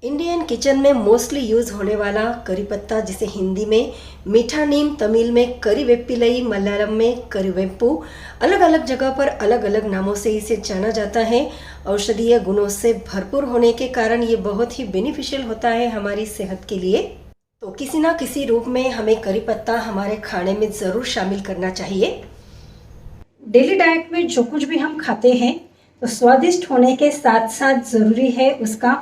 Indian kitchen में mostly use होने वाला करी पत्ता, जिसे हिंदी में मीठा नीम, तमिल में करीवेप्पिलई, मलयालम में करीवेप्पू, अलग अलग जगह पर अलग अलग नामों से इसे जाना जाता है। औषधीय गुणों से भरपूर होने के कारण ये बहुत ही बेनिफिशियल होता है हमारी सेहत के लिए। तो किसी ना किसी रूप में हमें करी पत्ता हमारे खाने में ज़रूर शामिल करना चाहिए। डेली डाइट में जो कुछ भी हम खाते हैं तो स्वादिष्ट होने के साथ साथ ज़रूरी है उसका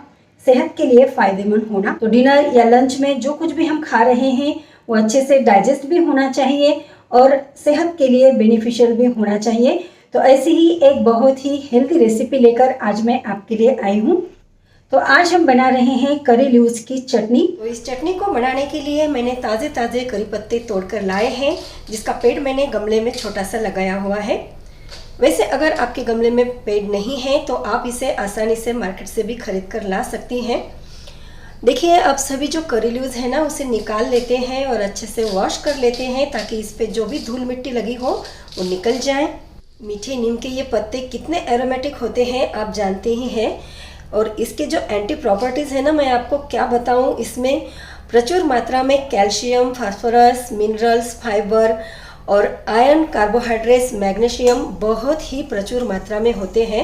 सेहत के लिए फ़ायदेमंद होना। तो डिनर या लंच में जो कुछ भी हम खा रहे हैं वो अच्छे से डाइजेस्ट भी होना चाहिए और सेहत के लिए बेनिफिशियल भी होना चाहिए। तो ऐसी ही एक बहुत ही हेल्दी रेसिपी लेकर आज मैं आपके लिए आई हूँ। तो आज हम बना रहे हैं करी लीव्स की चटनी। तो इस चटनी को बनाने के लिए मैंने ताज़े ताज़े करी पत्ते तोड़कर लाए हैं, जिसका पेड़ मैंने गमले में छोटा सा लगाया हुआ है। वैसे अगर आपके गमले में पेड़ नहीं है तो आप इसे आसानी से मार्केट से भी खरीद कर ला सकती हैं। देखिए, अब सभी जो करी लीव्स है ना उसे निकाल लेते हैं और अच्छे से वॉश कर लेते हैं ताकि इस पे जो भी धूल मिट्टी लगी हो वो निकल जाए। मीठे नीम के ये पत्ते कितने एरोमेटिक होते हैं आप जानते ही हैं, और इसके जो एंटी प्रॉपर्टीज़ है ना मैं आपको क्या बताऊं। इसमें प्रचुर मात्रा में कैल्शियम, फास्फोरस, मिनरल्स, फाइबर और आयरन, कार्बोहाइड्रेट्स, मैग्नीशियम बहुत ही प्रचुर मात्रा में होते हैं।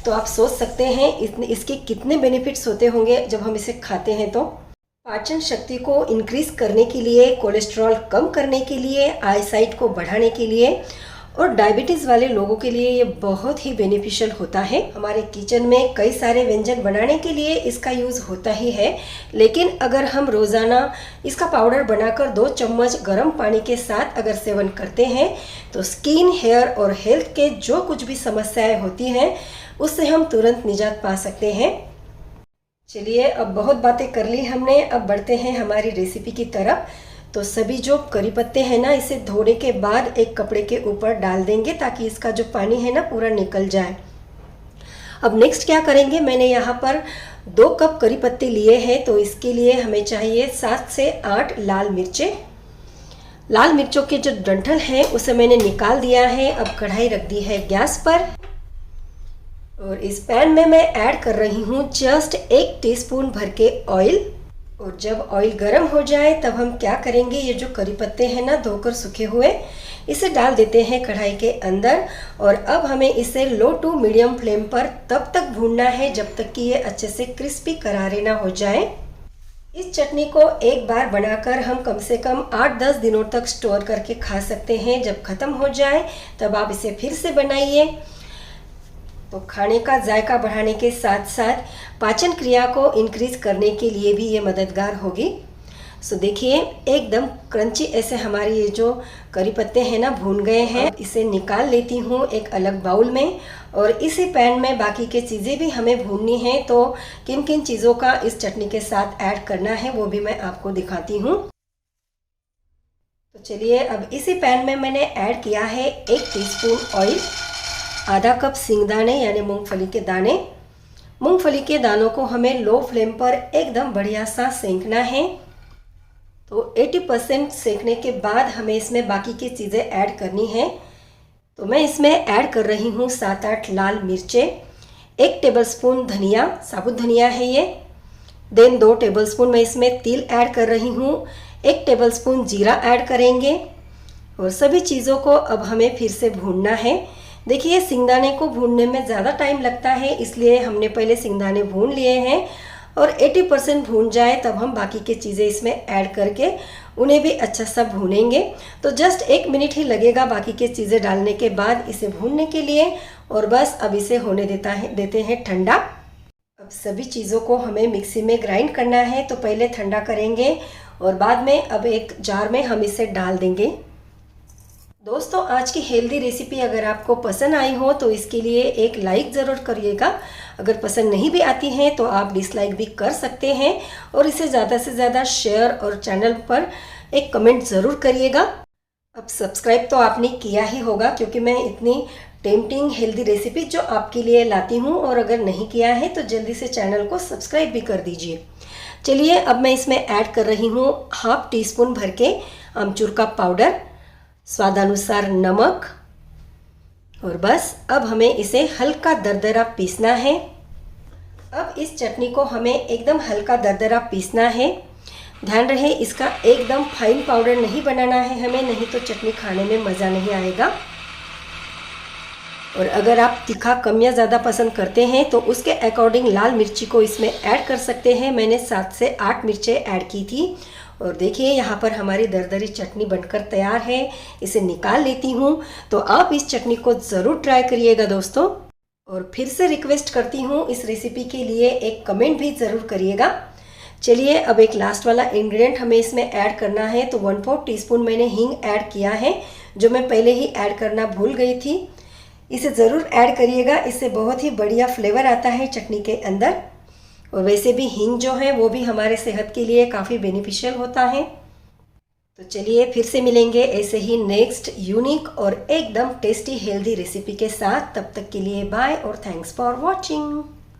तो आप सोच सकते हैं इसके कितने बेनिफिट्स होते होंगे जब हम इसे खाते हैं। तो पाचन शक्ति को इंक्रीज करने के लिए, कोलेस्ट्रॉल कम करने के लिए, आईसाइट को बढ़ाने के लिए और डायबिटीज़ वाले लोगों के लिए ये बहुत ही बेनिफिशियल होता है। हमारे किचन में कई सारे व्यंजन बनाने के लिए इसका यूज़ होता ही है, लेकिन अगर हम रोज़ाना इसका पाउडर बनाकर 2 चम्मच गर्म पानी के साथ अगर सेवन करते हैं तो स्किन, हेयर और हेल्थ के जो कुछ भी समस्याएं होती हैं उससे हम तुरंत निजात पा सकते हैं। चलिए, अब बहुत बातें कर ली हमने, अब बढ़ते हैं हमारी रेसिपी की तरफ। तो सभी जो करी पत्ते हैं ना इसे धोने के बाद एक कपड़े के ऊपर डाल देंगे ताकि इसका जो पानी है ना पूरा निकल जाए। अब नेक्स्ट क्या करेंगे, मैंने यहाँ पर 2 कप करी पत्ते लिए हैं, तो इसके लिए हमें चाहिए 7 से 8 लाल मिर्चें। लाल मिर्चों के जो डंठल है उसे मैंने निकाल दिया है। अब कढ़ाई रख दी है गैस पर और इस पैन में मैं ऐड कर रही हूँ जस्ट 1 टीस्पून भर के ऑयल। और जब ऑयल गर्म हो जाए तब हम क्या करेंगे, ये जो करी पत्ते हैं ना धोकर सूखे हुए, इसे डाल देते हैं कढ़ाई के अंदर। और अब हमें इसे लो टू मीडियम फ्लेम पर तब तक भूनना है जब तक कि ये अच्छे से क्रिस्पी करारे ना हो जाए। इस चटनी को एक बार बनाकर हम कम से कम 8-10 दिनों तक स्टोर करके खा सकते हैं। जब ख़त्म हो जाए तब आप इसे फिर से बनाइए। तो खाने का जायका बढ़ाने के साथ साथ पाचन क्रिया को इंक्रीज करने के लिए भी ये मददगार होगी। सो देखिए, एकदम क्रंची ऐसे हमारे ये जो करी पत्ते हैं ना भून गए हैं। इसे निकाल लेती हूँ एक अलग बाउल में और इसी पैन में बाकी के चीज़ें भी हमें भूननी है। तो किन किन चीज़ों का इस चटनी के साथ ऐड करना है वो भी मैं आपको दिखाती हूँ। तो चलिए, अब इसी पैन में मैंने ऐड किया है 1 टीस्पून ऑयल, आधा कप सिंगदाने यानी मूंगफली के दाने। मूंगफली के दानों को हमें लो फ्लेम पर एकदम बढ़िया सा सेंकना है। तो 80% सेंकने के बाद हमें इसमें बाकी की चीज़ें ऐड करनी है। तो मैं इसमें ऐड कर रही हूँ 7-8 लाल मिर्चें, 1 टेबलस्पून धनिया, साबुत धनिया है ये। देन 2 टेबलस्पून मैं इसमें तिल ऐड कर रही हूँ, 1 टेबलस्पून जीरा ऐड करेंगे। और सभी चीज़ों को अब हमें फिर से भूनना है। देखिए, सिंगदाने को भूनने में ज़्यादा टाइम लगता है, इसलिए हमने पहले सिंगदाने भून लिए हैं और 80% भून जाए तब हम बाकी के चीज़ें इसमें ऐड करके उन्हें भी अच्छा सा भूनेंगे। तो जस्ट 1 मिनट ही लगेगा बाकी के चीज़ें डालने के बाद इसे भूनने के लिए। और बस अब इसे होने देते हैं ठंडा। अब सभी चीज़ों को हमें मिक्सी में ग्राइंड करना है, तो पहले ठंडा करेंगे और बाद में अब एक जार में हम इसे डाल देंगे। दोस्तों, आज की हेल्दी रेसिपी अगर आपको पसंद आई हो तो इसके लिए एक लाइक ज़रूर करिएगा। अगर पसंद नहीं भी आती है तो आप डिसलाइक भी कर सकते हैं और इसे ज़्यादा से ज़्यादा शेयर और चैनल पर एक कमेंट ज़रूर करिएगा। अब सब्सक्राइब तो आपने किया ही होगा क्योंकि मैं इतनी टेम्पटिंग हेल्दी रेसिपी जो आपके लिए लाती हूँ, और अगर नहीं किया है तो जल्दी से चैनल को सब्सक्राइब भी कर दीजिए। चलिए, अब मैं इसमें ऐड कर रही हूँ 1/2 टीस्पून भर के अमचूर का पाउडर, स्वादानुसार नमक, और बस अब हमें इसे हल्का दरदरा पीसना है। अब इस चटनी को हमें एकदम हल्का दरदरा पीसना है। ध्यान रहे इसका एकदम फाइन पाउडर नहीं बनाना है हमें, नहीं तो चटनी खाने में मज़ा नहीं आएगा। और अगर आप तीखा कम या ज़्यादा पसंद करते हैं तो उसके अकॉर्डिंग लाल मिर्ची को इसमें ऐड कर सकते हैं। मैंने 7 से 8 मिर्चें ऐड की थी। और देखिए यहाँ पर हमारी दरदरी चटनी बनकर तैयार है। इसे निकाल लेती हूँ। तो आप इस चटनी को ज़रूर ट्राई करिएगा दोस्तों। और फिर से रिक्वेस्ट करती हूँ, इस रेसिपी के लिए एक कमेंट भी ज़रूर करिएगा। चलिए अब एक लास्ट वाला इंग्रेडिएंट हमें इसमें ऐड करना है। तो 1/4 टीस्पून मैंने हींग ऐड किया है, जो मैं पहले ही ऐड करना भूल गई थी। इसे ज़रूर ऐड करिएगा, इससे बहुत ही बढ़िया फ्लेवर आता है चटनी के अंदर। और वैसे भी हींग जो है वो भी हमारे सेहत के लिए काफ़ी बेनिफिशियल होता है। तो चलिए फिर से मिलेंगे ऐसे ही नेक्स्ट यूनिक और एकदम टेस्टी हेल्दी रेसिपी के साथ। तब तक के लिए बाय और थैंक्स फॉर वॉचिंग।